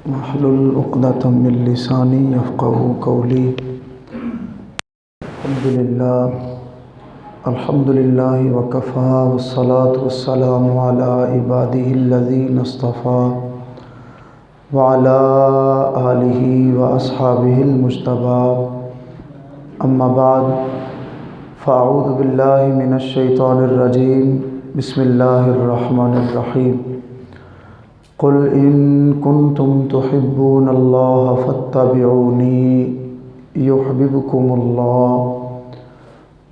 واحلل عقدۃ من لسانی یفقهوا قولی۔ الحمد للہ وکفی والصلاة والسلام علی عبادہ الذین اصطفیٰ وعلی آلہ واصحابہ المجتبیٰ، اما بعد فاعوذ باللہ من الشیطان الرجیم، بسم اللہ الرحمن الرحیم۔ قل ان کنتم تحبون اللہ فاتبعونی یحببکم اللہ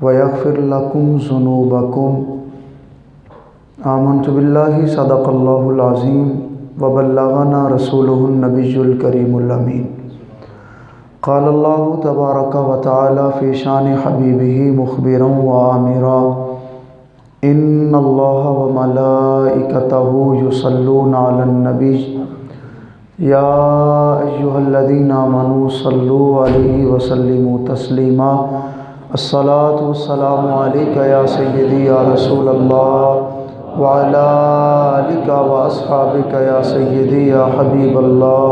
ویغفر لکم ذنوبکم۔ آمنت باللہ صدق اللہ العظیم وبلغنا رسولہ النبی الکریم الامین۔ قال اللہ تبارک و تعالی فی شان حبیبہ مخبرا وآمرا، ان اللہ وملائکتہ یصلون علی النبی یا ایہا الذین آمنوا صلوا علیہ وسلموا تسلیما۔ الصلاۃ والسلام علیک یا سیدی یا رسول اللہ وعلی آلک واصحابک یا سیدی یا حبیب اللہ۔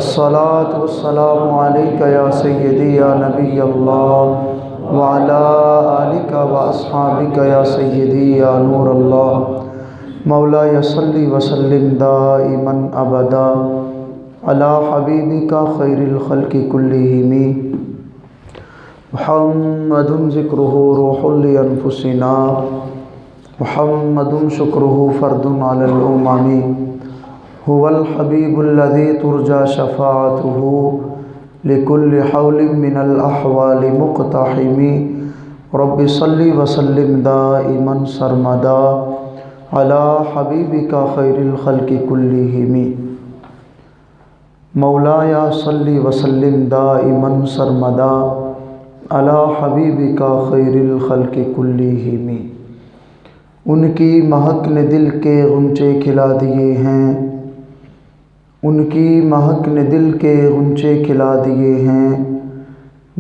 الصلاۃ والسلام علیک یا سیدی یا نبی اللہ وعلی آلک واصحابک یا سیدی یا نور اللہ۔ مولایا صلی وسلم دائما ابدا علی حبیبک خیر الخلق کلہم، محمد ذکرہ روح لانفسنا، محمد شکرہ فرد علی الامم، هو الحبیب الذی ترجى شفاعته لكل حول من الاحوال مقتحم۔ رب صل وسلم دائما سرمدا علی حبیبک خیر الخلق کلہم۔ مولایا صل وسلم دائما سرمدا علی حبیبک خیر الخلق کلہم۔ ان کی مہک نے دل کے غنچے کھلا دیے ہیں، ان کی مہک نے دل کے غنچے کھلا دیے ہیں،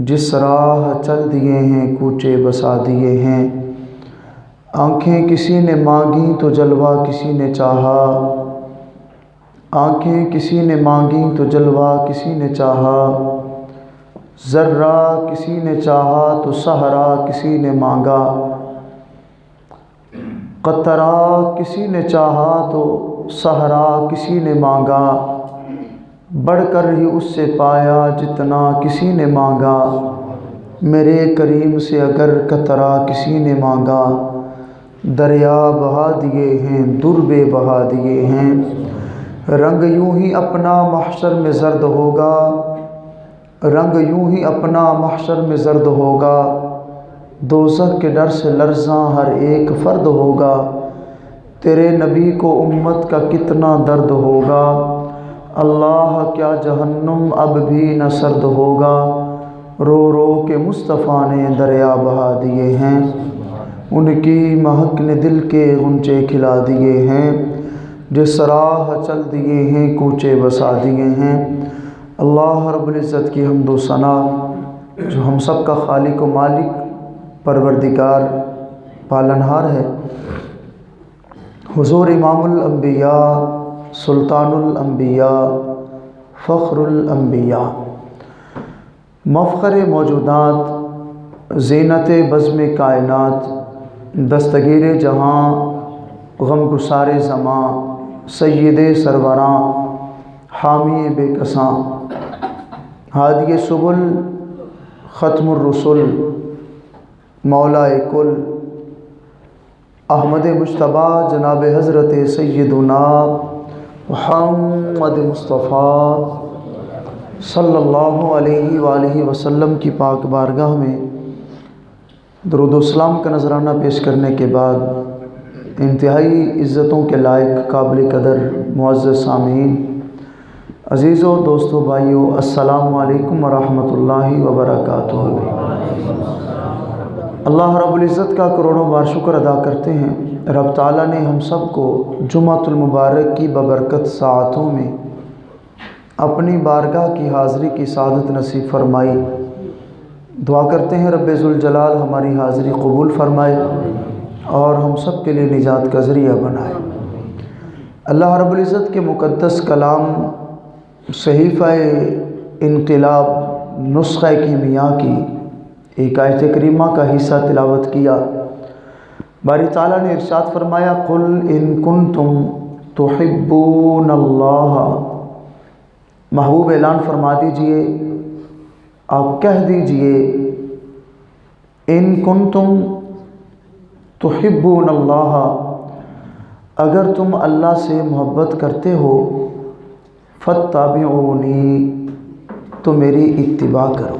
جس راہ چل دیے ہیں کوچے بسا دیے ہیں۔ آنکھیں کسی نے مانگیں تو جلوہ کسی نے چاہا، آنکھیں کسی نے مانگیں تو جلوہ کسی نے چاہا، ذرہ کسی نے چاہا تو صحرا کسی نے مانگا، قطرہ کسی نے چاہا تو صحرا کسی نے مانگا، بڑھ کر ہی اس سے پایا جتنا کسی نے مانگا۔ میرے کریم سے اگر قطرہ کسی نے مانگا، دریا بہا دیے ہیں در بے بہا دیے ہیں۔ رنگ یوں ہی اپنا محشر میں زرد ہوگا، رنگ یوں ہی اپنا محشر میں زرد ہوگا، دوزخ کے ڈر سے لرزاں ہر ایک فرد ہوگا۔ تیرے نبی کو امت کا کتنا درد ہوگا، اللہ کیا جہنم اب بھی نہ سرد ہوگا۔ رو رو کے مصطفیٰ نے دریا بہا دیے ہیں، ان کی مہک نے دل کے غنچے کھلا دیے ہیں، جس راہ چل دیے ہیں کوچے بسا دیے ہیں۔ اللہ رب العزت کی حمد و ثنا جو ہم سب کا خالق و مالک، پروردگار، پالنہار ہے۔ حضور امام الانبیاء، سلطان الانبیاء، فخر الانبیاء، مفخر موجودات، زینت بزم کائنات، دستگیر جہاں، غم گسار زماں، سید سروراں، حامی بے کساں، ہادی سبل، ختم الرسل، مولا کل، احمد مجتبیٰ جناب حضرت سیدنا محمد مصطفیٰ صلی اللہ علیہ وآلہ وسلم کی پاک بارگاہ میں درود و سلام کا نذرانہ پیش کرنے کے بعد، انتہائی عزتوں کے لائق قابل قدر معزز سامعین، عزیزوں، دوستوں، بھائیوں، السلام علیکم ورحمۃ اللہ وبرکاتہ۔ اللہ رب العزت کا کروڑوں بار شکر ادا کرتے ہیں، رب تعالیٰ نے ہم سب کو جمعۃ المبارک کی ببرکت ساعتوں میں اپنی بارگاہ کی حاضری کی سعادت نصیب فرمائی۔ دعا کرتے ہیں رب ذوالجلال ہماری حاضری قبول فرمائے اور ہم سب کے لیے نجات کا ذریعہ بنائے۔ اللہ رب العزت کے مقدس کلام صحیفہ انقلاب نسخہ کیمیا کی ایک آیت کریمہ کا حصہ تلاوت کیا۔ باری تعالیٰ نے ارشاد فرمایا قل ان کنتم تحبون اللہ، محبوب اعلان فرما دیجئے، آپ کہہ دیجئے ان کنتم تحبون اللہ، اگر تم اللہ سے محبت کرتے ہو فاتبعونی، تو میری اتباع کرو،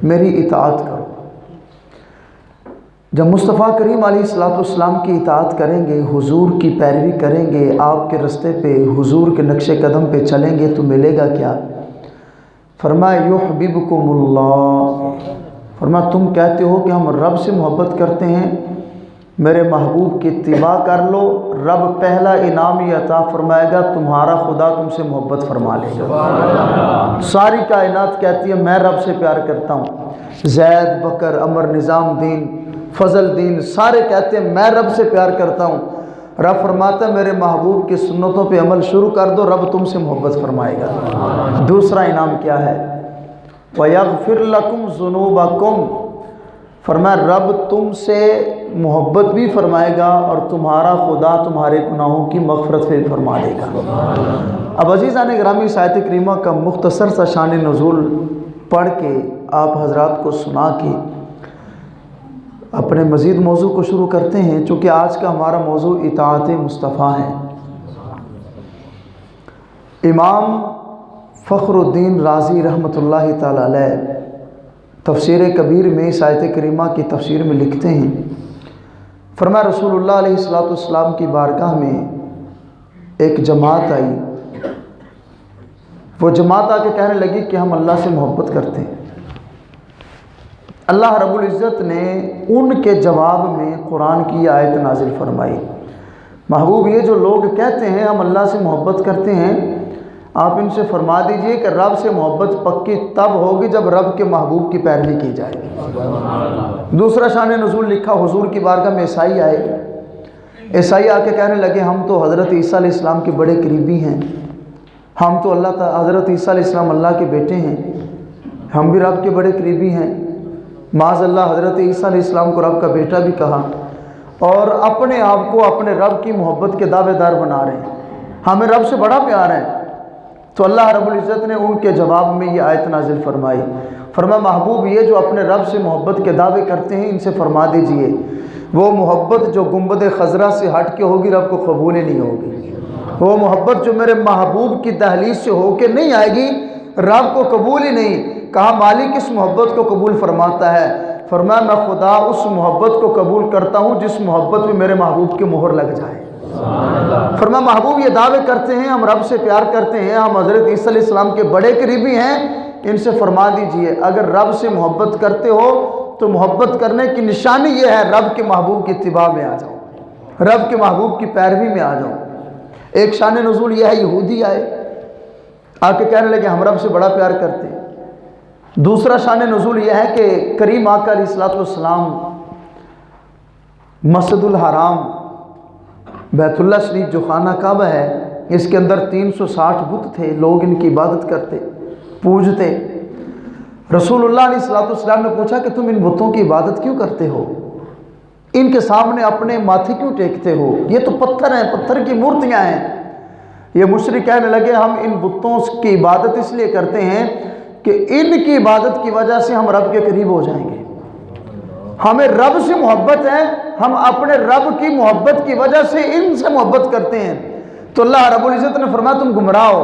میری اطاعت کرو۔ جب مصطفیٰ کریم علیہ السلام کی اطاعت کریں گے، حضور کی پیروی کریں گے، آپ کے رستے پہ حضور کے نقش قدم پہ چلیں گے تو ملے گا کیا؟ فرمایا یحببکم اللہ، فرمایا تم کہتے ہو کہ ہم رب سے محبت کرتے ہیں، میرے محبوب کی اتباع کر لو، رب پہلا انعام یہ عطا فرمائے گا، تمہارا خدا تم سے محبت فرما لے گا۔ ساری کائنات کہتی ہے میں رب سے پیار کرتا ہوں، زید، بکر، عمر، نظام دین، فضل دین، سارے کہتے ہیں میں رب سے پیار کرتا ہوں۔ رب فرماتا ہے میرے محبوب کی سنتوں پہ عمل شروع کر دو، رب تم سے محبت فرمائے گا۔ دوسرا انعام کیا ہے؟ وَيَغْفِرْ لَكُمْ ذُنُوبَكُمْ، فرمایا رب تم سے محبت بھی فرمائے گا اور تمہارا خدا تمہارے گناہوں کی مغفرت بھی فرما دے گا۔ اب عزیزان گرامی، اس آیت کریمہ کا مختصر سا شان نزول پڑھ کے آپ حضرات کو سنا کے اپنے مزید موضوع کو شروع کرتے ہیں، چونکہ آج کا ہمارا موضوع اطاعت مصطفیٰ ہے۔ امام فخر الدین رازی رحمۃ اللہ تعالی علیہ تفسیر کبیر میں اس آیت کریمہ کی تفسیر میں لکھتے ہیں، فرمایا رسول اللہ علیہ السلام کی بارگاہ میں ایک جماعت آئی، وہ جماعت آ کے کہنے لگی کہ ہم اللہ سے محبت کرتے ہیں۔ اللہ رب العزت نے ان کے جواب میں قرآن کی آیت نازل فرمائی، محبوب یہ جو لوگ کہتے ہیں ہم اللہ سے محبت کرتے ہیں، آپ ان سے فرما دیجئے کہ رب سے محبت پکی تب ہوگی جب رب کے محبوب کی پیروی کی جائے گی۔ دوسرا شان نزول لکھا، حضور کی بارگاہ میں عیسائی آئے، عیسائی آ کے کہنے لگے ہم تو حضرت عیسیٰ علیہ السلام کے بڑے قریبی ہیں، ہم تو حضرت عیسیٰ علیہ السلام اللہ کے بیٹے ہیں، ہم بھی رب کے بڑے قریبی ہیں۔ معاذ اللہ حضرت عیسیٰ علیہ السلام کو رب کا بیٹا بھی کہا اور اپنے آپ کو اپنے رب کی محبت کے دعوے دار بنا رہے ہیں، ہمیں رب سے بڑا پیار ہے۔ تو اللہ رب العزت نے ان کے جواب میں یہ آیت نازل فرمائی، فرمایا محبوب یہ جو اپنے رب سے محبت کے دعوے کرتے ہیں ان سے فرما دیجئے وہ محبت جو گنبد خضرا سے ہٹ کے ہوگی رب کو قبول ہی نہیں ہوگی، وہ محبت جو میرے محبوب کی دہلیز سے ہو کے نہیں آئے گی رب کو قبول ہی نہیں۔ کہا مالک اس محبت کو قبول فرماتا ہے؟ فرمایا میں خدا اس محبت کو قبول کرتا ہوں جس محبت میں میرے محبوب کی مہر لگ جائے۔ فرمایا محبوب یہ دعوے کرتے ہیں ہم رب سے پیار کرتے ہیں، ہم حضرت عیسیٰ علیہ السلام کے بڑے قریبی ہیں، ان سے فرما دیجئے اگر رب سے محبت کرتے ہو تو محبت کرنے کی نشانی یہ ہے رب کے محبوب کی اتباع میں آ جاؤ، رب کے محبوب کی پیروی میں آ جاؤ۔ ایک شان نزول یہ ہے، یہودی آئے آ کے کہنے لگے ہم رب سے بڑا پیار کرتے ہیں۔ دوسرا شان نزول یہ ہے کہ کریم آقا علیہ السلام مسجد الحرام بیت اللہ شریف جو خانہ کعبہ ہے اس کے اندر 360 بت تھے، لوگ ان کی عبادت کرتے پوجتے۔ رسول اللہ علیہ السلام نے پوچھا کہ تم ان بتوں کی عبادت کیوں کرتے ہو، ان کے سامنے اپنے ماتھے کیوں ٹیکتے ہو، یہ تو پتھر ہیں، پتھر کی مورتیاں ہیں۔ یہ مشرک کہنے لگے ہم ان بتوں کی عبادت اس لیے کرتے ہیں کہ ان کی عبادت کی وجہ سے ہم رب کے قریب ہو جائیں گے، ہمیں رب سے محبت ہے، ہم اپنے رب کی محبت کی وجہ سے ان سے محبت کرتے ہیں۔ تو اللہ رب العزت نے فرمایا تم گمراہ ہو،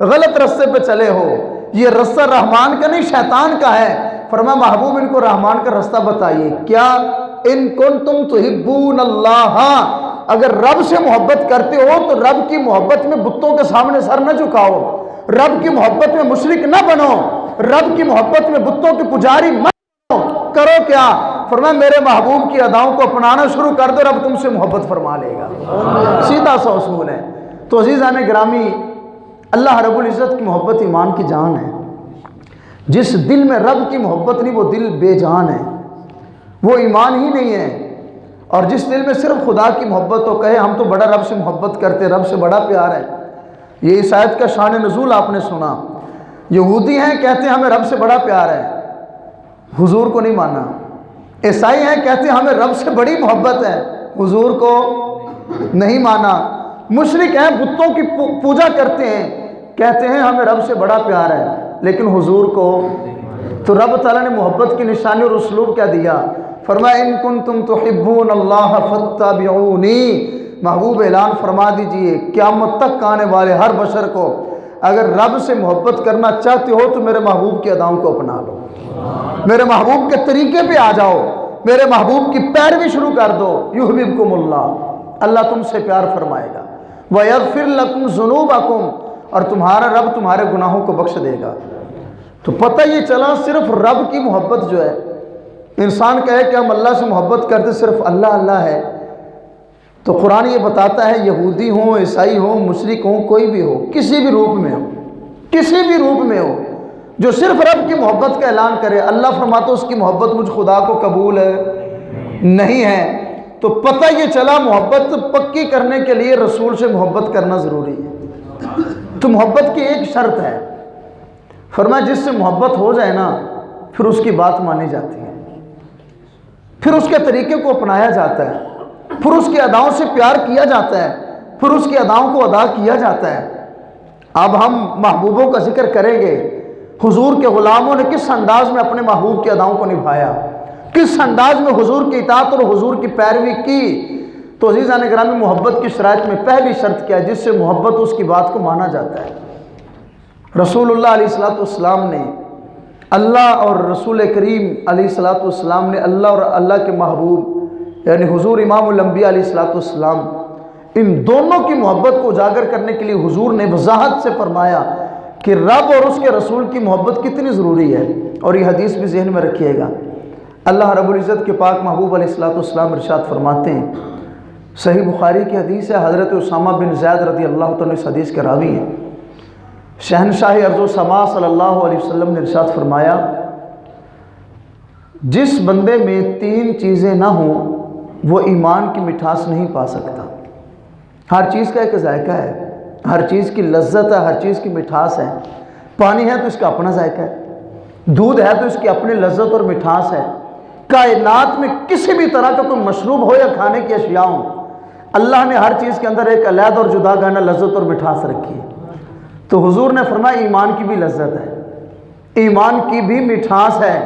غلط رستے پہ چلے ہو، یہ رستہ رحمان کا نہیں شیطان کا ہے۔ فرمایا محبوب ان کو رحمان کا رستہ بتائیے، کیا ان کنتم تحبون اللہ، اگر رب سے محبت کرتے ہو تو رب کی محبت میں بتوں کے سامنے سر نہ جھکاؤ، رب کی محبت میں مشرک نہ بنو، رب کی محبت میں بتوں کے پجاری مت بنو، کرو کیا؟ فرمایا میرے محبوب کی اداؤں کو اپنانا شروع کر دو، رب تم سے محبت فرما لے گا۔ سیدھا سا اصول ہے۔ تو عزیزان گرامی، اللہ رب العزت کی محبت ایمان کی جان ہے، جس دل میں رب کی محبت نہیں وہ دل بے جان ہے، وہ ایمان ہی نہیں ہے۔ اور جس دل میں صرف خدا کی محبت ہو، کہے ہم تو بڑا رب سے محبت کرتے، رب سے بڑا پیار ہے، یہ اس آیت کا شان نزول آپ نے سنا۔ یہودی ہیں، کہتے ہیں ہمیں رب سے بڑا پیار ہے، حضور کو نہیں مانا۔ عیسائی ہیں، کہتے ہیں ہمیں رب سے بڑی محبت ہے، حضور کو نہیں مانا۔ مشرک ہیں، بتوں کی پوجا کرتے ہیں، کہتے ہیں ہمیں رب سے بڑا پیار ہے، لیکن حضور کو۔ تو رب تعالیٰ نے محبت کی نشانی اور اسلوب کیا دیا؟ فرمایا ان کنتم تحبون اللہ فاتبعونی۔ محبوب اعلان فرما دیجئے قیامت تک آنے والے ہر بشر کو، اگر رب سے محبت کرنا چاہتے ہو تو میرے محبوب کی اداؤں کو اپنا لو، میرے محبوب کے طریقے پہ آ جاؤ، میرے محبوب کی پیروی شروع کر دو۔ یحببکم اللہ، اللہ تم سے پیار فرمائے گا۔ ویغفر لکم ذنوبکم، اور تمہارا رب تمہارے گناہوں کو بخش دے گا۔ تو پتہ یہ چلا صرف رب کی محبت جو ہے، انسان کہے کہ ہم اللہ سے محبت کرتے صرف اللہ اللہ ہے، تو قرآن یہ بتاتا ہے یہودی ہوں، عیسائی ہوں، مشرک ہوں، کوئی بھی ہو، کسی بھی روپ میں ہو، کسی بھی روپ میں ہو، جو صرف رب کی محبت کا اعلان کرے، اللہ فرماتا اس کی محبت مجھ خدا کو قبول نہیں ہے۔ تو پتہ یہ چلا محبت پکی کرنے کے لیے رسول سے محبت کرنا ضروری ہے۔ تو محبت کی ایک شرط ہے، فرمایا جس سے محبت ہو جائے نا، پھر اس کی بات مانی جاتی ہے، پھر اس کے طریقے کو اپنایا جاتا ہے، پھر اس کی اداؤں سے پیار کیا جاتا ہے، پھر اس کی اداؤں کو ادا کیا جاتا ہے۔ اب ہم محبوبوں کا ذکر کریں گے، حضور کے غلاموں نے کس انداز میں اپنے محبوب کی اداؤں کو نبھایا، کس انداز میں حضور کی اطاعت اور حضور کی پیروی کی۔ تو عزیزان گرامی، محبت کی شرائط میں پہلی شرط کیا ہے؟ جس سے محبت اس کی بات کو مانا جاتا ہے۔ رسول اللہ علیہ السلام نے، اللہ اور رسول کریم علیہ السلام نے اللہ اور اللہ کے محبوب یعنی حضور امام الانبیاء علیہ السلام، ان دونوں کی محبت کو اجاگر کرنے کے لیے حضور نے وضاحت سے فرمایا کہ رب اور اس کے رسول کی محبت کتنی ضروری ہے۔ اور یہ حدیث بھی ذہن میں رکھیے گا، اللہ رب العزت کے پاک محبوب علیہ السلام ارشاد فرماتے ہیں، صحیح بخاری کی حدیث ہے، حضرت اسامہ بن زید رضی اللہ تعالیٰ اس حدیث کے راوی ہیں۔ شہنشاہ ارض و سما صلی اللہ علیہ وسلم نے ارشاد فرمایا، جس بندے میں 3 چیزیں نہ ہوں وہ ایمان کی مٹھاس نہیں پا سکتا۔ ہر چیز کا ایک ذائقہ ہے، ہر چیز کی لذت ہے، ہر چیز کی مٹھاس ہے۔ پانی ہے تو اس کا اپنا ذائقہ ہے، دودھ ہے تو اس کی اپنی لذت اور مٹھاس ہے۔ کائنات میں کسی بھی طرح کا کوئی مشروب ہو یا کھانے کی اشیاء ہوں، اللہ نے ہر چیز کے اندر ایک علیحدہ اور جدا گانا لذت اور مٹھاس رکھی ہے۔ تو حضور نے فرمایا ایمان کی بھی لذت ہے، ایمان کی بھی مٹھاس ہے،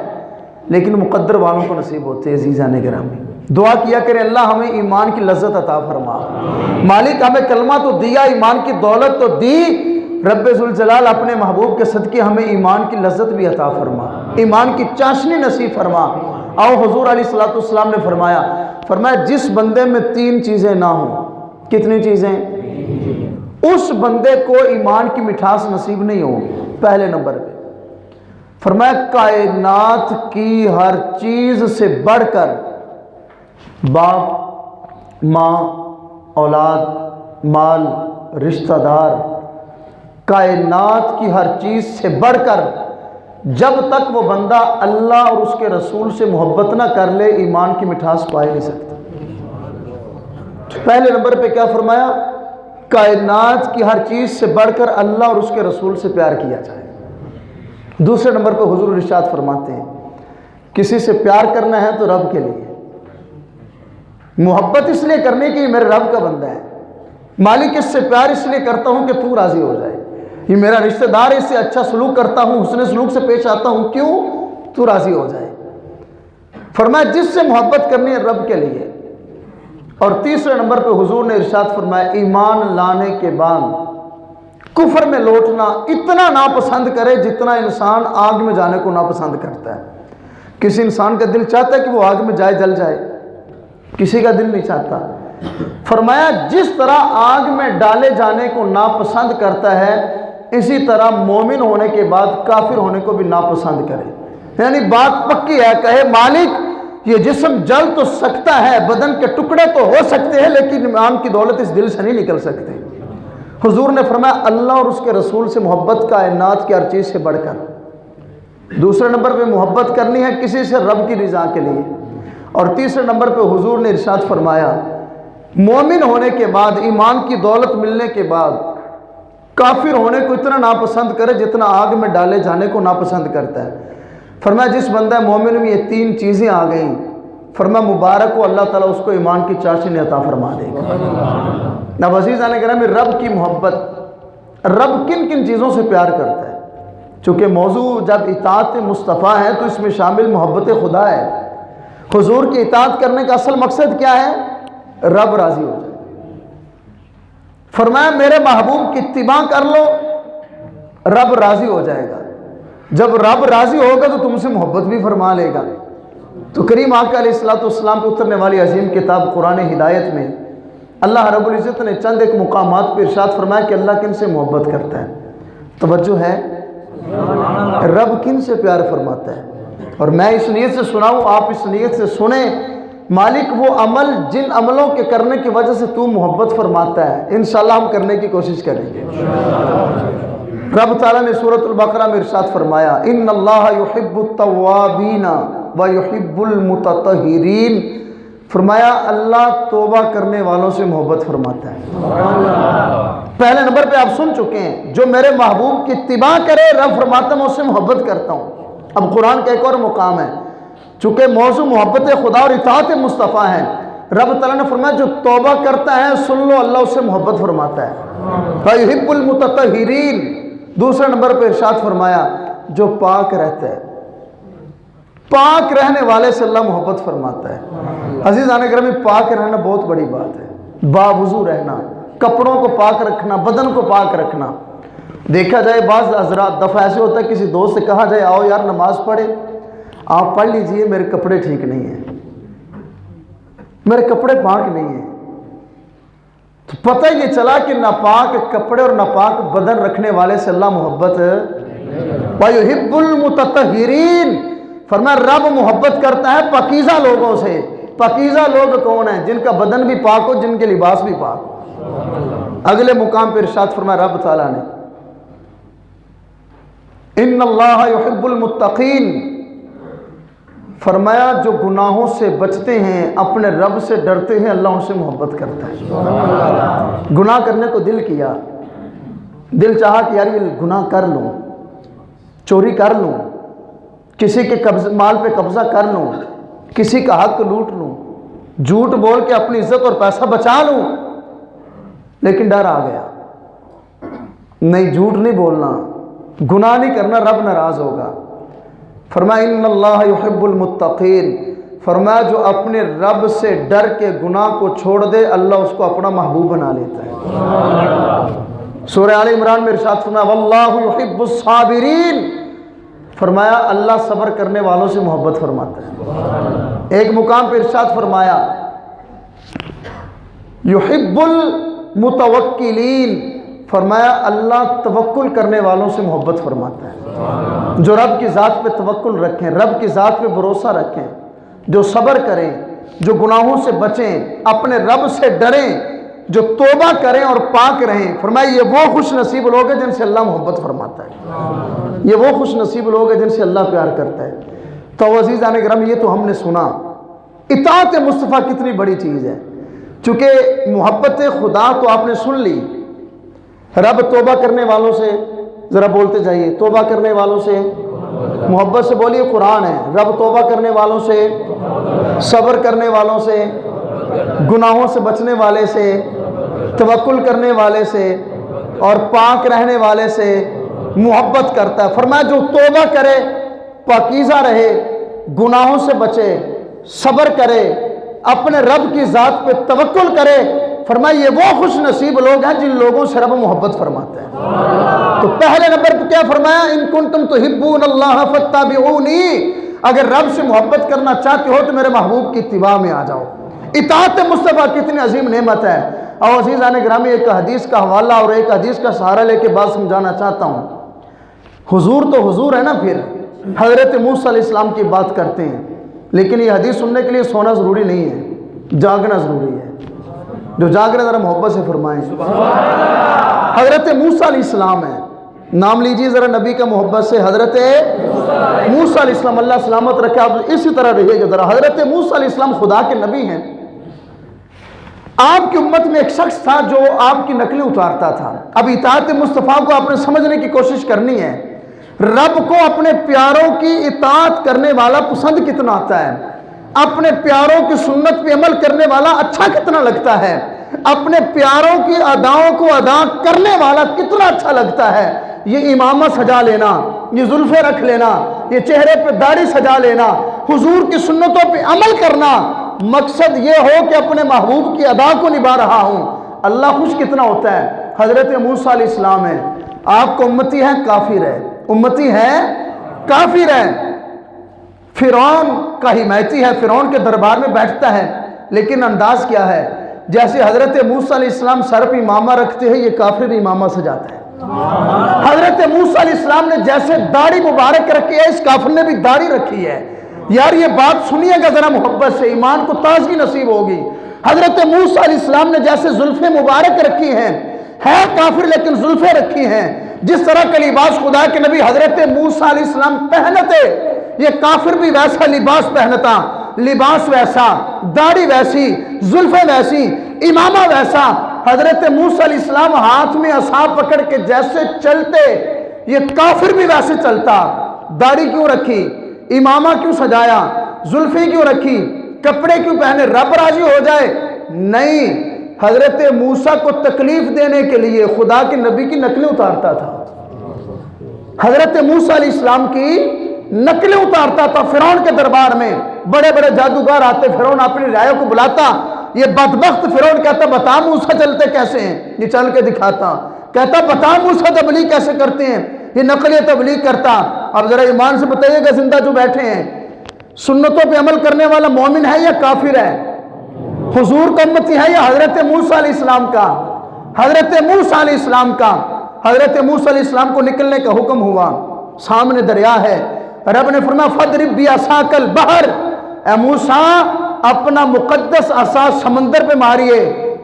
لیکن مقدر والوں کو نصیب ہوتے ہیں۔ عزیزان گرامی، دعا کیا کریں اللہ ہمیں ایمان کی لذت عطا فرما۔ مالک ہمیں کلمہ تو دیا، ایمان کی دولت تو دی، رب ذوالجلال اپنے محبوب کے صدقے ہمیں ایمان کی لذت بھی عطا فرما، ایمان کی چاشنی نصیب فرما۔ آؤ حضور علیہ السلام نے فرمایا جس بندے میں 3 چیزیں نہ ہوں، کتنی چیزیں؟ اس بندے کو ایمان کی مٹھاس نصیب نہیں ہو۔ پہلے نمبر پہ فرمایا کائنات کی ہر چیز سے بڑھ کر باپ، ماں، اولاد، مال، رشتہ دار، کائنات کی ہر چیز سے بڑھ کر جب تک وہ بندہ اللہ اور اس کے رسول سے محبت نہ کر لے ایمان کی مٹھاس پا ہی نہیں سکتا۔ پہلے نمبر پہ کیا فرمایا؟ کائنات کی ہر چیز سے بڑھ کر اللہ اور اس کے رسول سے پیار کیا جائے۔ دوسرے نمبر پہ حضور ارشاد فرماتے ہیں کسی سے پیار کرنا ہے تو رب کے لیے، محبت اس لیے کرنے کی میرے رب کا بندہ ہے، مالک اس سے پیار اس لیے کرتا ہوں کہ تو راضی ہو جائے، یہ میرا رشتہ دار ہے، اس سے اچھا سلوک کرتا ہوں، حسن سلوک سے پیش آتا ہوں، کیوں؟ تو راضی ہو جائے۔ فرمایا جس سے محبت کرنی ہے رب کے لیے۔ اور تیسرے نمبر پہ حضور نے ارشاد فرمایا ایمان لانے کے بعد کفر میں لوٹنا اتنا ناپسند کرے جتنا انسان آگ میں جانے کو ناپسند کرتا ہے۔ کسی انسان کا دل چاہتا ہے کہ وہ آگ میں جائے، جل جائے، کسی کا دل نہیں چاہتا۔ فرمایا جس طرح آگ میں ڈالے جانے کو ناپسند کرتا ہے، اسی طرح مومن ہونے کے بعد کافر ہونے کو بھی ناپسند کرے۔ یعنی بات پکی ہے، کہے مالک یہ جسم جل تو سکتا ہے، بدن کے ٹکڑے تو ہو سکتے ہیں، لیکن ایمان کی دولت اس دل سے نہیں نکل سکتے۔ حضور نے فرمایا اللہ اور اس کے رسول سے محبت کائنات کی ہر چیز سے بڑھ کر۔ دوسرے نمبر پہ محبت کرنی ہے کسی سے رب کی رضا کے لیے۔ اور تیسرے نمبر پہ حضور نے ارشاد فرمایا مومن ہونے کے بعد، ایمان کی دولت ملنے کے بعد کافر ہونے کو اتنا ناپسند کرے جتنا آگ میں ڈالے جانے کو ناپسند کرتا ہے۔ فرمایا جس بندہ مومن میں یہ 3 چیزیں آ گئیں، فرمایا مبارک ہو، اللہ تعالیٰ اس کو ایمان کی چاشنی عطا فرما دے گا۔ اب عزیزان گرامی، رب کی محبت، رب کن کن چیزوں سے پیار کرتا ہے؟ چونکہ موضوع جب اطاعت مصطفیٰ ہے تو اس میں شامل محبت خدا ہے۔ حضور کی اطاعت کرنے کا اصل مقصد کیا ہے؟ رب راضی ہو جائے۔ فرمایا میرے محبوب کی اتباع کر لو، رب راضی ہو جائے گا۔ جب رب راضی ہوگا تو تم سے محبت بھی فرما لے گا۔ تو کریم آقا علیہ السلام پہ اترنے والی عظیم کتاب قرآن ہدایت میں اللہ رب العزت نے چند ایک مقامات پہ ارشاد فرمایا کہ اللہ کن سے محبت کرتا ہے؟ توجہ ہے، رب کن سے پیار فرماتا ہے؟ اور میں اس نیت سے سناؤں، آپ اس نیت سے سنیں، مالک وہ عمل جن عملوں کے کرنے کی وجہ سے تو محبت فرماتا ہے، انشاءاللہ ہم کرنے کی کوشش کریں گے۔ رب تعالیٰ نے سورۃ البقرہ میں ارشاد فرمایا ان اللہ یحب التوابین ویحب المتطہرین، فرمایا اللہ توبہ کرنے والوں سے محبت فرماتا ہے۔ پہلے نمبر پہ آپ سن چکے ہیں، جو میرے محبوب کی اتباع کرے رب فرماتا ہے میں اس سے محبت کرتا ہوں۔ اب قرآن کا ایک اور مقام ہے، چونکہ موضوع محبت خدا اور اطاعت مصطفیٰ ہے، رب تعالیٰ نے فرمایا جو توبہ کرتا ہے سن لو اللہ اس سے محبت فرماتا ہے۔ ویحب المتطہرین، دوسرے نمبر پہ ارشاد فرمایا جو پاک رہتا ہے، پاک رہنے والے سے اللہ محبت فرماتا ہے۔ عزیزان گرامی، پاک رہنا بہت بڑی بات ہے، باوضو رہنا، کپڑوں کو پاک رکھنا، بدن کو پاک رکھنا۔ دیکھا جائے بعض حضرات دفعہ ایسے ہوتا ہے کسی دوست سے کہا جائے آؤ یار نماز پڑھے، آپ پڑھ لیجئے میرے کپڑے ٹھیک نہیں ہیں، میرے کپڑے پاک نہیں ہیں، تو پتہ یہ چلا کہ ناپاک کپڑے اور ناپاک بدن رکھنے والے سے اللہ محبت وَيُحِبُّ الْمُتَطَّهِرِينَ، فرمایا رب محبت کرتا ہے پاکیزہ لوگوں سے۔ پاکیزہ لوگ کون ہیں؟ جن کا بدن بھی پاک ہو، جن کے لباس بھی پاک ہو۔ اگلے مقام پر ارشاد فرمایا رب تعالیٰ نے ان اللہ یحب المتقین، فرمایا جو گناہوں سے بچتے ہیں، اپنے رب سے ڈرتے ہیں، اللہ ان سے محبت کرتا ہے۔ گناہ کرنے کو دل کیا، دل چاہا کہ یار یہ گناہ کر لوں، چوری کر لوں، کسی کے مال پہ قبضہ کر لوں، کسی کا حق لوٹ لوں، جھوٹ بول کے اپنی عزت اور پیسہ بچا لوں، لیکن ڈر آ گیا، نہیں جھوٹ نہیں بولنا، گناہ نہیں کرنا، رب ناراض ہوگا۔ فرمایا ان اللہ یحب المتقین، فرمایا جو اپنے رب سے ڈر کے گناہ کو چھوڑ دے اللہ اس کو اپنا محبوب بنا لیتا ہے۔ سورہ آل عمران میں ارشاد فرمایا واللہ یحب الصابرین، فرمایا اللہ صبر کرنے والوں سے محبت فرماتا ہے۔ ایک مقام پہ ارشاد فرمایا یحب المتوکلین، فرمایا اللہ توکل کرنے والوں سے محبت فرماتا ہے۔ جو رب کی ذات پہ توکل رکھیں، رب کی ذات پہ بھروسہ رکھیں، جو صبر کریں، جو گناہوں سے بچیں، اپنے رب سے ڈریں، جو توبہ کریں اور پاک رہیں، فرمایا یہ وہ خوش نصیب لوگ ہیں جن سے اللہ محبت فرماتا ہے، یہ وہ خوش نصیب لوگ ہیں جن سے اللہ پیار کرتا ہے۔ تو عزیزان گرامی، یہ تو ہم نے سنا اطاعت مصطفیٰ کتنی بڑی چیز ہے۔ چونکہ محبت خدا تو آپ نے سن لی، رب توبہ کرنے والوں سے، ذرا بولتے جائیے، توبہ کرنے والوں سے محبت سے بولیے، قرآن ہے، رب توبہ کرنے والوں سے، صبر کرنے والوں سے، گناہوں سے بچنے والے سے، توکل کرنے والے سے اور پاک رہنے والے سے محبت کرتا ہے۔ فرمایا جو توبہ کرے، پاکیزہ رہے، گناہوں سے بچے، صبر کرے، اپنے رب کی ذات پہ توکل کرے، فرمایا یہ وہ خوش نصیب لوگ ہیں جن لوگوں سے رب محبت فرماتا ہے۔ تو پہلے نمبر پہ کیا فرمایا؟ ان کنتم تحبون اللہ فاتبعونی، اگر رب سے محبت کرنا چاہتے ہو تو میرے محبوب کی اتباع میں آ جاؤ۔ اطاعت مصطفیٰ کتنی عظیم نعمت ہے۔ اور عزیزان گرامی، ایک حدیث کا حوالہ اور ایک حدیث کا سہارا لے کے بات سمجھانا چاہتا ہوں۔ حضور تو حضور ہے نا، پھر حضرت موسیٰ علیہ السلام کی بات کرتے ہیں، لیکن یہ حدیث سننے کے لیے سونا ضروری نہیں ہے، جاگنا ضروری ہے۔ جو جاگ رہے ذرا محبت سے فرمائیں حضرت موسیٰ علیہ السلام ہے، نام لیجیے ذرا نبی کا محبت سے، حضرت موسیٰ علیہ السلام، اللہ سلامت رکھے، آپ اسی طرح رہیے گا ذرا۔ حضرت موسیٰ علیہ السلام خدا کے نبی ہیں، آپ کی امت میں ایک شخص تھا جو آپ کی نقلیں اتارتا تھا. اب اطاعت مصطفیٰ کو آپ نے سمجھنے کی کوشش کرنی ہے. رب کو اپنے پیاروں کی اطاعت کرنے والا پسند کتنا آتا ہے، اپنے پیاروں کی سنت پہ عمل کرنے والا اچھا کتنا لگتا ہے، اپنے پیاروں کی اداؤں کو ادا کرنے والا کتنا اچھا لگتا ہے. یہ امامہ سجا لینا، یہ زلفیں رکھ لینا، یہ چہرے پہ داڑھی سجا لینا، حضور کی سنتوں پہ عمل کرنا، مقصد یہ ہو کہ اپنے محبوب کی ادا کو نبھا رہا ہوں، اللہ خوش کتنا ہوتا ہے. حضرت موسیٰ علیہ السلام ہے، آپ کو امتی ہے کافر ہے، امتی ہے کافر ہے، فرعون کا حمایتی ہے، فرعون کے دربار میں بیٹھتا ہے، لیکن انداز کیا ہے، جیسے حضرت موسیٰ علیہ السلام سر پہ امامہ رکھتے ہیں، یہ کافر امامہ سجاتا ہے. حضرت موسیٰ علیہ السلام نے جیسے داڑھی مبارک رکھی ہے، اس کافر نے بھی داڑھی رکھی ہے. یار یہ بات سنیے گا ذرا محبت سے، ایمان کو تازگی نصیب ہوگی. حضرت موسیٰ علیہ السلام نے جیسے زلفیں مبارک رکھی ہیں، ہے کافر لیکن زلفیں رکھی ہیں، جس طرح کا لباس خدا کے نبی حضرت موسیٰ علیہ السلام پہنتے، یہ کافر بھی ویسا لباس پہنتا، لباس ویسا، داڑھی ویسی، زلفیں ویسی، امامہ ویسا. حضرت موسیٰ علیہ السلام ہاتھ میں عصا پکڑ کے جیسے چلتے، یہ کافر بھی ویسے چلتا. داڑھی کیوں رکھی، امامہ کیوں سجایا، زلفیں کیوں رکھی، کپڑے کیوں پہنے، رب راضی ہو جائے؟ نہیں، حضرت موسیٰ کو تکلیف دینے کے لیے خدا کے نبی کی نقلیں اتارتا تھا. حضرت موسیٰ علیہ السلام کی نقلیں اتارتا تھا. فرعون کے دربار میں بڑے بڑے جادوگر آتے، فرعون اپنی رعایا کو بلاتا، یہ بدبخت فرعون کہتا بتا موسیٰ چلتے کیسے ہیں، یہ چل کے دکھاتا. کہتا بتا موسیٰ تبلیغ کیسے کرتے ہیں، یہ نقل تبلیغ کرتا. اب ذرا ایمان سے بتائیے گا زندہ جو بیٹھے ہیں، سنتوں پہ عمل کرنے والا مومن ہے یا کافر ہے، حضور کا امتی ہے یا حضرت موسیٰ علیہ السلام کا، حضرت موسیٰ علیہ السلام کا. حضرت موسیٰ علیہ السلام کو نکلنے کا حکم ہوا، سامنے دریا ہے، رب نے فرمایا فَضْرِبْ بِعَصَاكَ الْبَحْرَ، اے موسیٰ اپنا مقدس عصا سمندر پہ ماریے.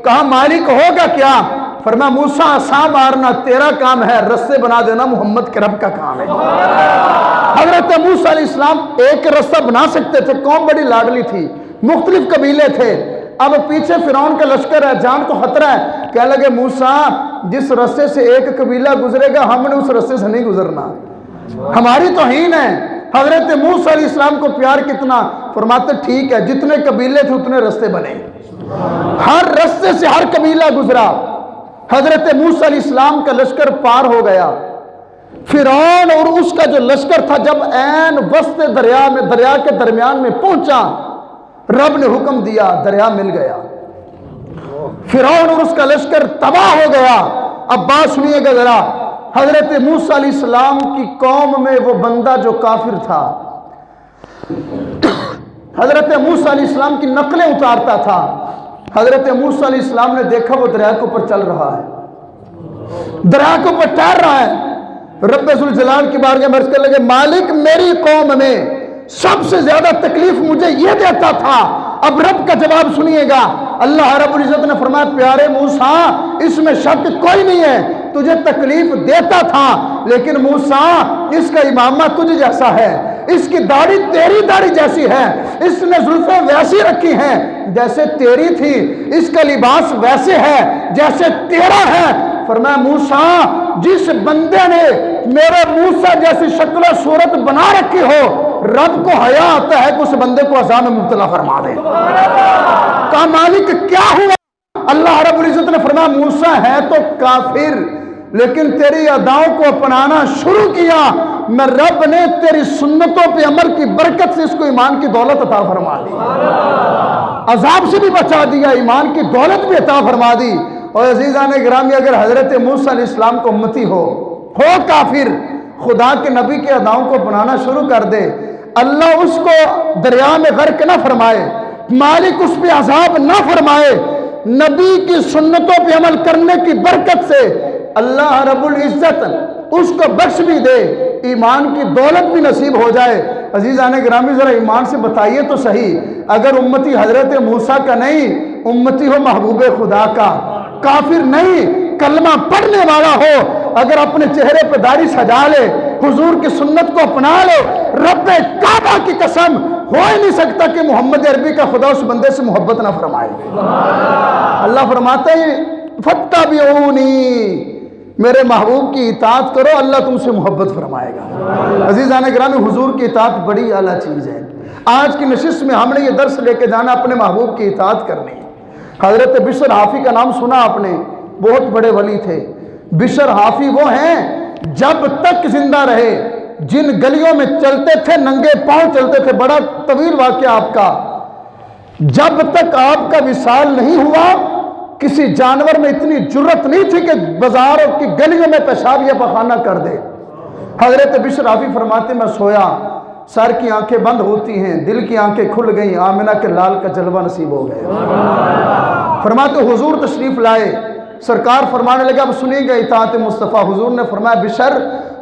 کہا مالک ہوگا کیا؟ فرمایا موسیٰ عصا مارنا تیرا کام ہے، رستے بنا دینا محمد کے رب کا کام ہے. حضرت موسیٰ علیہ السلام ایک رستہ بنا سکتے تھے، قوم بڑی لاڈلی تھی، مختلف قبیلے تھے. اب پیچھے فرعون کا لشکر ہے، جان کو خطرہ ہے. کہنے لگے موسیٰ جس رستے سے ایک قبیلہ گزرے گا ہم نے اس رستے سے نہیں گزرنا، ہماری توہین ہے. حضرت موسیٰ علیہ السلام کو پیار کتنا، فرماتے ٹھیک ہے، جتنے قبیلے تھے اتنے رستے بنے، ہر رستے سے ہر قبیلہ گزرا. حضرت موسیٰ علیہ السلام کا لشکر پار ہو گیا. فرعون اور اس کا جو لشکر تھا جب عین وسط دریا میں، دریا کے درمیان میں پہنچا، رب نے حکم دیا، دریا مل گیا. فرعون اور اس کا لشکر تباہ ہو گیا. اب بات سنیے گا ذرا، حضرت موسیٰ علیہ السلام کی قوم میں وہ بندہ جو کافر تھا، حضرت موسیٰ علیہ السلام کی نقلیں اتارتا تھا. حضرت موسیٰ علیہ السلام نے دیکھا وہ دریا کے اوپر چل رہا ہے، دریا کے اوپر تیر رہا ہے. رب ذوالجلال کی بارگاہ میں عرض کرنے لگے مالک میری قوم میں سب سے زیادہ تکلیف مجھے یہ دیتا تھا. اب رب کا جواب سنیے گا. اللہ رب العزت نے فرمایا پیارے موسیٰ اس میں شک کوئی نہیں ہے، تجھے تکلیف دیتا تھا، لیکن موسیٰ اس کا امامہ تجھ جیسا ہے، اس کی داڑھی تیری داڑھی جیسی ہے، اس نے زلفیں ویسی رکھی ہیں جیسے تیری تھی، اس کا لباس ویسے ہے جیسے تیرا ہے. فرمایا موسیٰ جس بندے نے میرے موسیٰ جیسی شکل و صورت بنا رکھی ہو، رب کو حیا آتا ہے کہ اس بندے کو عذاب میں مبتلا فرما دے. کہا مالک کیا ہوا؟ اللہ رب العزت نے فرمایا موسیٰ ہے تو کافر، لیکن تیری اداؤں کو اپنانا شروع کیا، میں رب نے تیری سنتوں پہ عمل کی برکت سے اس کو ایمان کی دولت عطا فرما دی، عذاب سے بھی بچا دیا، ایمان کی دولت بھی عطا فرما دی. اور عزیزان گرامی اگر حضرت موسیٰ علیہ السلام کو امتی ہو کافر، خدا کے نبی کے اداؤں کو اپنانا شروع کر دے، اللہ اس کو دریا میں غرق نہ فرمائے، مالک اس پہ عذاب نہ فرمائے، نبی کی سنتوں پہ عمل کرنے کی برکت سے اللہ رب العزت اس کو بخش بھی دے، ایمان کی دولت بھی نصیب ہو جائے. عزیزان گرامی ذرا ایمان سے بتائیے تو صحیح، اگر امتی حضرت موسیٰ کا نہیں، امتی ہو محبوب خدا کا، کافر نہیں، کلمہ پڑھنے والا ہو، اگر اپنے چہرے پہ داڑھی سجا لے، حضور کی سنت کو اپنا لے، رب کعبہ کی قسم ہو ہی نہیں سکتا کہ محمد عربی کا خدا اس بندے سے محبت نہ فرمائے۔ اللہ فرماتا ہے فَاتَّبِعُونِی، میرے محبوب کی اطاعت کرو، اللہ تم سے محبت فرمائے گا۔ عزیزان گرامی، حضور کی اطاعت بڑی اعلیٰ چیز ہے۔ آج کی نشست میں ہم نے یہ درس لے کے جانا، اپنے محبوب کی اطاعت کرنی۔ حضرت بشر حافی کا نام سنا آپ نے، بہت بڑے ولی تھے۔ بشر حافی وہ ہیں جب تک زندہ رہے، جن گلیوں میں چلتے تھے ننگے پاؤں چلتے تھے، بڑا طویل واقعہ آپ کا، جب تک آپ کا وصال نہیں ہوا کسی جانور میں اتنی جرت نہیں تھی کہ بازاروں کی گلیوں میں پیشاب یا پخانہ کر دے۔ حضرت بشر حافی فرماتے میں سویا، سر کی آنکھیں بند ہوتی ہیں، دل کی آنکھیں کھل گئیں، آمنہ کے لال کا جلوہ نصیب ہو گیا۔ فرماتے حضور تشریف لائے، سرکار فرمانے لگا اب سنیں گے اطاعت مصطفیٰ۔ حضور نے فرمایا بشر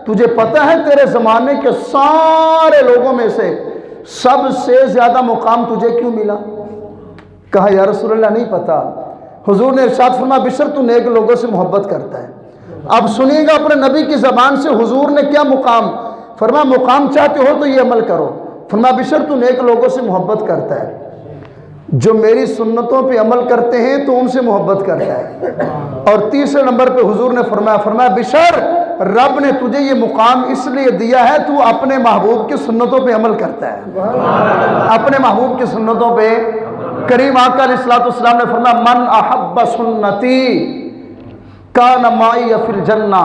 تجھے پتہ ہے تیرے زمانے کے سارے لوگوں میں سے سب سے زیادہ مقام تجھے کیوں ملا؟ کہا یا رسول اللہ نہیں پتا۔ حضور نے ارشاد فرمایا بشر تو نیک لوگوں سے محبت کرتا ہے۔ اب سنیے گا اپنے نبی کی زبان سے حضور نے کیا مقام فرمایا، مقام چاہتے ہو تو یہ عمل کرو۔ فرمایا بشر تو نیک لوگوں سے محبت کرتا ہے، جو میری سنتوں پہ عمل کرتے ہیں تو ان سے محبت کرتا ہے۔ اور تیسرے نمبر پہ حضور نے فرمایا بشر رب نے تجھے یہ مقام اس لیے دیا ہے تو اپنے محبوب کی سنتوں پہ عمل کرتا ہے، اپنے محبوب کی سنتوں پہ۔ کریم آقا علیہ السلام نے فرمایا من احب سنتی کان معی فی الجنہ،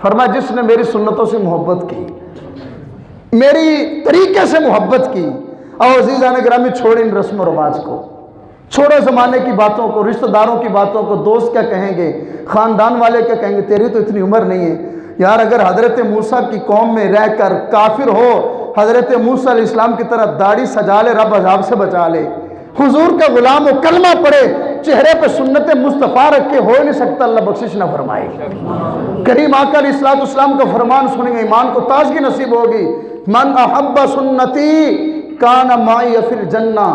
فرمایا جس نے میری سنتوں سے محبت کی، میری طریقے سے محبت کی۔ اور عزیزان گرامی چھوڑیں ان رسم و رواج کو، چھوڑو زمانے کی باتوں کو، رشتہ داروں کی باتوں کو، دوست کیا کہیں گے، خاندان والے کیا کہیں گے، تیری تو اتنی عمر نہیں ہے یار۔ اگر حضرت موسیٰ کی قوم میں رہ کر کافر ہو، حضرت موسیٰ علیہ السلام کی طرح داڑھی سجا لے، رب عذاب سے بچا لے، حضور کا غلام و کلمہ پڑھے، چہرے پہ سنت مصطفیٰ رکھے، ہو ہی نہیں سکتا اللہ بخشش نہ فرمائے۔ کریم آقا علیہ السلام کا فرمان سنیں گے ایمان کو تازگی نصیب ہوگی۔ من احب سنتی کان معی فی الجنہ،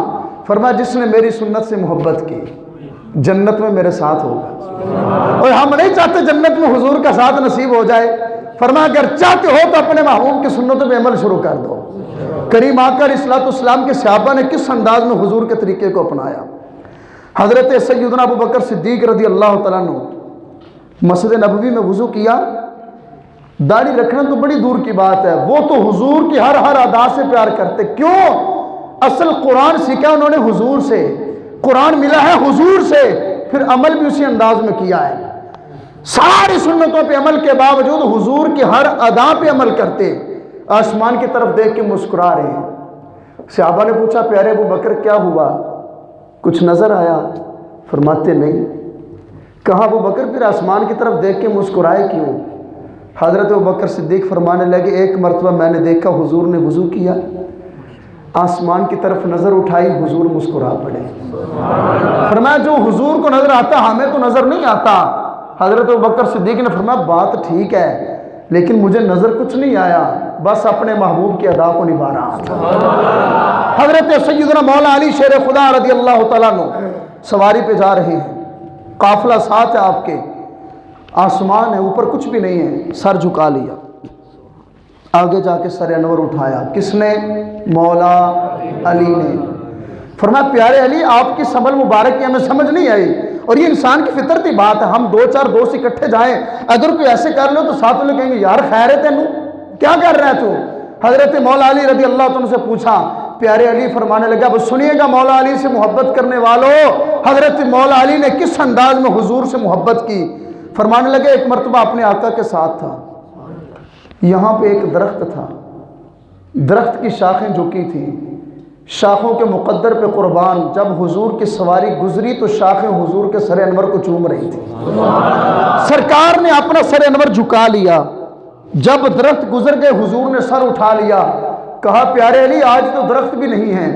فرمایا جس نے میری سنت سے محبت کی جنت میں میرے ساتھ ہوگا۔ اور ہم نہیں چاہتے جنت میں حضور کا ساتھ نصیب ہو جائے، فرمایا اگر چاہتے ہو تو اپنے محبوب کی سنتوں پہ عمل شروع کر دو۔ کریم آقا علیہ السلام کے صحابہ نے کس انداز میں حضور کے طریقے کو اپنایا۔ حضرت سیدنا ابو بکر صدیق رضی اللہ تعالیٰ عنہ مسجد نبوی میں وضو کیا، داڑھی رکھنا تو بڑی دور کی بات ہے، وہ تو حضور کی ہر ادا سے پیار کرتے۔ کیوں؟ اصل قرآن سیکھا انہوں نے حضور سے، قرآن ملا ہے حضور سے، پھر عمل بھی اسی انداز میں کیا ہے۔ ساری سنتوں پہ عمل کے باوجود حضور کی ہر ادا پہ عمل کرتے، آسمان کی طرف دیکھ کے مسکرا رہے ہیں۔ صحابہ نے پوچھا پیارے ابو بکر کیا ہوا، کچھ نظر آیا؟ فرماتے نہیں۔ کہا ابو بکر پھر آسمان کی طرف دیکھ کے مسکرائے کیوں؟ حضرت ابو بکر صدیق فرمانے لگے ایک مرتبہ میں نے دیکھا حضور نے وضو کیا، آسمان کی طرف نظر اٹھائی، حضور مسکرا پڑے۔ فرمایا جو حضور کو نظر آتا ہمیں تو نظر نہیں آتا۔ حضرت ابو بکر صدیق نے فرمایا بات ٹھیک ہے لیکن مجھے نظر کچھ نہیں آیا، بس اپنے محبوب کی ادا کو نبھا رہا تھا۔ حضرت سیدنا مولا علی شیر خدا رضی اللہ تعالیٰ عنہ سواری پہ جا رہے ہیں، قافلہ ساتھ ہے آپ کے، آسمان ہے اوپر کچھ بھی نہیں ہے، سر جھکا لیا، آگے جا کے سر انور اٹھایا، کس نے؟ مولا علی نے۔ فرمایا پیارے علی آپ کی سنبھل مبارک کی ہمیں سمجھ نہیں آئی، اور یہ انسان کی فطرتی بات ہے، ہم دو چار دوست اکٹھے جائیں اگر کوئی ایسے کر لو تو ساتھ والے کہیں گے یار خیر ہے تینوں کیا کر رہا ہے تو؟ حضرت مولا علی رضی اللہ عنہ سے پوچھا، پیارے علی فرمانے لگا اب سنیے گا مولا علی سے محبت کرنے والوں، حضرت مولا علی نے کس انداز میں حضور سے محبت کی۔ فرمانے لگے ایک مرتبہ اپنے آقا کے ساتھ تھا، یہاں پہ ایک درخت تھا، درخت کی شاخیں جھکی تھیں، شاخوں کے مقدر پہ قربان جب حضور کی سواری گزری تو شاخیں حضور کے سر انور کو چوم رہی تھی، سرکار نے اپنا سر انور جھکا لیا، جب درخت گزر گئے حضور نے سر اٹھا لیا، کہا پیارے علی آج تو درخت بھی نہیں ہے،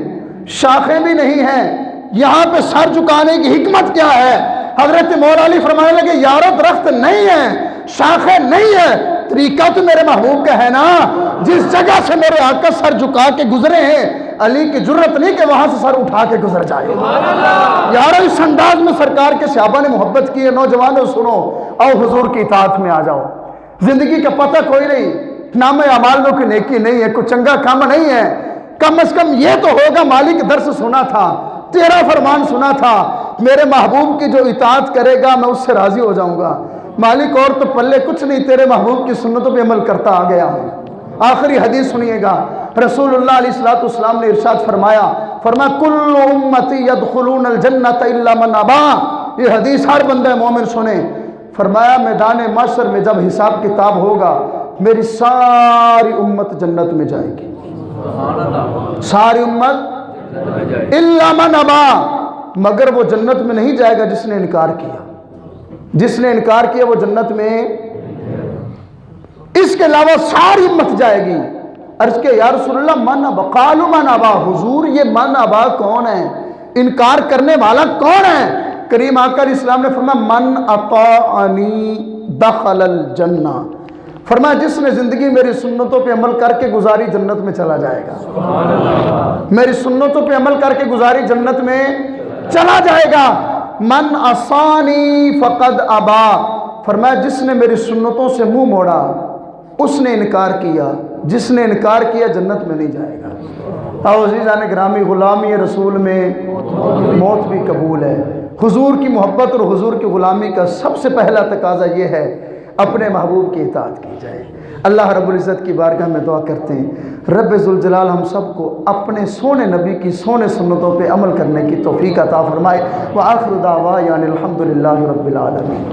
شاخیں بھی نہیں ہیں، یہاں پہ سر جھکانے کی حکمت کیا ہے؟ حضرت مولا علی فرمانے لگے یارو درخت نہیں ہے، شاخیں نہیں ہے، طریقہ تو میرے محبوب کا ہے نا، جس جگہ سے میرے آقا سر جھکا کے گزرے ہیں علی کی جرت نہیں کہ وہاں سے سر اٹھا کے گزر جائے۔ یارو اس انداز میں سرکار کے صحابہ نے محبت کی ہے۔ نوجوانوں سنو، آؤ حضور کی اطاعت میں آ جاؤ، زندگی کا پتہ کوئی نہیں، نام اعمال میں کوئی نیکی نہیں ہے، کوئی چنگا کام نہیں ہے، کم از کم یہ تو ہوگا مالک درس سنا تھا، تیرا فرمان سنا تھا، میرے محبوب کی جو اطاعت کرے گا میں اس سے راضی ہو جاؤں گا۔ مالک اور تو پلے کچھ نہیں، تیرے محبوب کی سنتوں پہ عمل کرتا آ گیا ہوں۔ آخری حدیث سنیے گا، رسول اللہ علیہ السلام نے ارشاد فرمایا کل امتی یدخلون الجنت الا من ابا۔ یہ حدیث ہر بندہ مومن سنے۔ فرمایا میدان محشر میں جب حساب کتاب ہوگا میری ساری امت جنت میں جائے گی، ساری امت الا من ابا، مگر وہ جنت میں نہیں جائے گا جس نے انکار کیا۔ جس نے انکار کیا وہ جنت میں، اس کے علاوہ ساری امت جائے گی۔ عرض کہ یا رسول اللہ من ابا، قالوا من ابا، حضور یہ من ابا کون ہے، انکار کرنے والا کون ہے؟ کریم آقا علیہ السلام نے فرمایا من اطاعنی دخل الجنہ، فرمایا جس نے زندگی میری سنتوں پہ عمل کر کے گزاری جنت میں چلا جائے گا، میری سنتوں پہ عمل کر کے گزاری جنت میں چلا جائے گا۔ من عصانی فقد ابا، فرمایا جس نے میری سنتوں سے منہ موڑا اس نے انکار کیا، جس نے انکار کیا جنت میں نہیں جائے گا۔ عزیزان گرامی، غلامی رسول میں موت بھی قبول ہے۔ حضور کی محبت اور حضور کی غلامی کا سب سے پہلا تقاضا یہ ہے اپنے محبوب کی اطاعت کی جائے۔ اللہ رب العزت کی بارگاہ میں دعا کرتے ہیں رب ذوالجلال ہم سب کو اپنے سونے نبی کی سونے سنتوں پہ عمل کرنے کی توفیق عطا فرمائے۔ وآخر دعوانا الحمدللہ رب العالمین۔